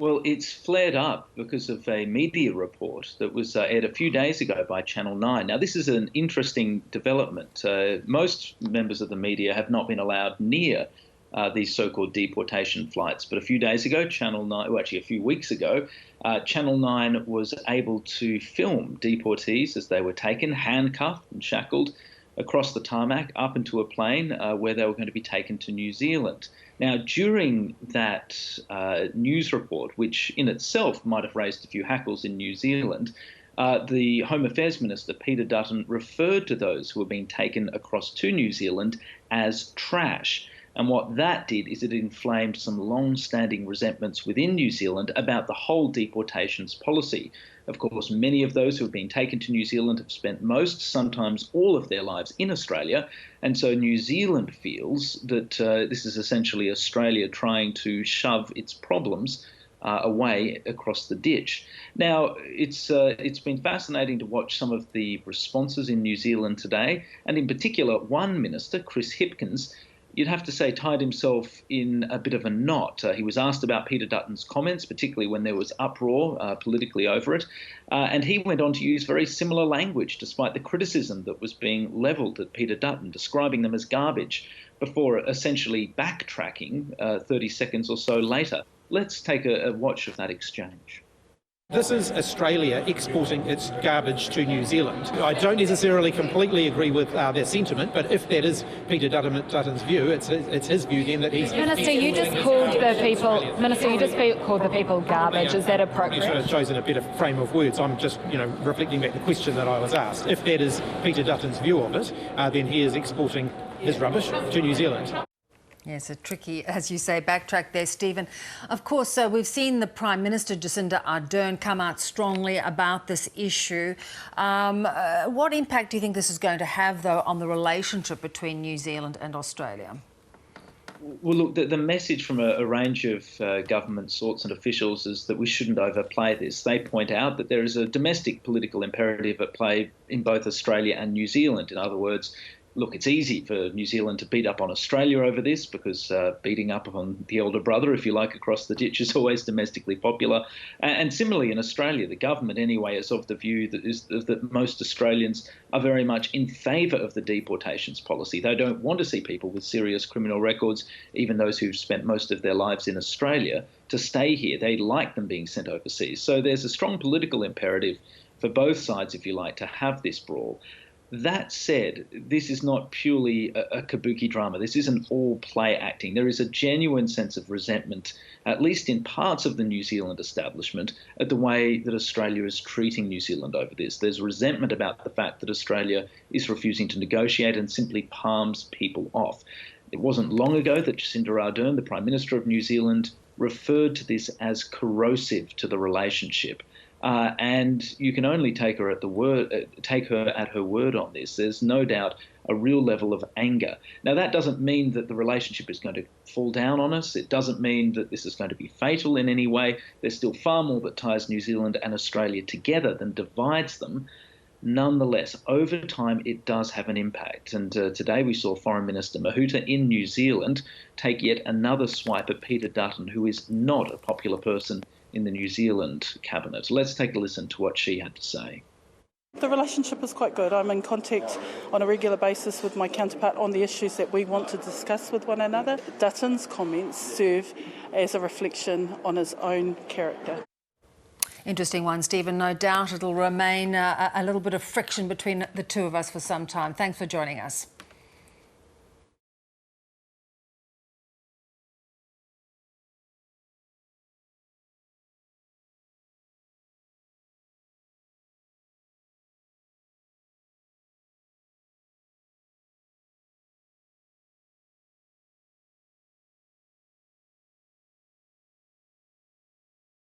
Well, it's flared up because of a media report that was aired a few days ago by Channel 9. Now, this is an interesting development. Most members of the media have not been allowed near these so-called deportation flights. But a few days ago, Channel 9, well, actually a few weeks ago, Channel 9 was able to film deportees as they were taken, handcuffed and shackled, across the tarmac up into a plane where they were going to be taken to New Zealand. Now, during that news report, which in itself might have raised a few hackles in New Zealand, the Home Affairs Minister, Peter Dutton, referred to those who were being taken across to New Zealand as trash. And what that did is it inflamed some long-standing resentments within New Zealand about the whole deportations policy. Of course, many of those who have been taken to New Zealand have spent most, sometimes all of their lives in Australia. And so New Zealand feels that this is essentially Australia trying to shove its problems away across the ditch. Now, it's been fascinating to watch some of the responses in New Zealand today, and in particular, one minister, Chris Hipkins, you'd have to say tied himself in a bit of a knot. He was asked about Peter Dutton's comments, particularly when there was uproar politically over it, and he went on to use very similar language despite the criticism that was being levelled at Peter Dutton, describing them as garbage, before essentially backtracking 30 seconds or so later. Let's take a watch of that exchange. This is Australia exporting its garbage to New Zealand. I don't necessarily completely agree with their sentiment, but if that is Peter Dutton's view, it's his view then that he's... Minister, you just called the people garbage. Is that appropriate? I should have chosen a better frame of words. I'm just, reflecting back the question that I was asked. If that is Peter Dutton's view of it, then he is exporting his rubbish to New Zealand. Yes, a tricky, as you say, backtrack there, Stephen. Of course, we've seen the Prime Minister, Jacinda Ardern, come out strongly about this issue. What impact do you think this is going to have, though, on the relationship between New Zealand and Australia? Well, look, the message from a range of government sorts and officials is that we shouldn't overplay this. They point out that there is a domestic political imperative at play in both Australia and New Zealand. In other words, look, it's easy for New Zealand to beat up on Australia over this because beating up on the elder brother, if you like, across the ditch is always domestically popular. And similarly in Australia, the government anyway is of the view that most Australians are very much in favour of the deportations policy. They don't want to see people with serious criminal records, even those who've spent most of their lives in Australia, to stay here. They like them being sent overseas. So there's a strong political imperative for both sides, if you like, to have this brawl. That said, this is not purely a kabuki drama. This isn't all play acting. There is a genuine sense of resentment, at least in parts of the New Zealand establishment, at the way that Australia is treating New Zealand over this. There's resentment about the fact that Australia is refusing to negotiate and simply palms people off. It wasn't long ago that Jacinda Ardern, the Prime Minister of New Zealand, referred to this as corrosive to the relationship. And you can only take her at her word on this. There's no doubt a real level of anger. Now, that doesn't mean that the relationship is going to fall down on us. It doesn't mean that this is going to be fatal in any way. There's still far more that ties New Zealand and Australia together than divides them. Nonetheless, over time, it does have an impact. And today we saw Foreign Minister Mahuta in New Zealand take yet another swipe at Peter Dutton, who is not a popular person in the New Zealand cabinet. Let's take a listen to what she had to say. The relationship is quite good. I'm in contact on a regular basis with my counterpart on the issues that we want to discuss with one another. Dutton's comments serve as a reflection on his own character. Interesting one, Stephen. No doubt it'll remain a little bit of friction between the two of us for some time. Thanks for joining us.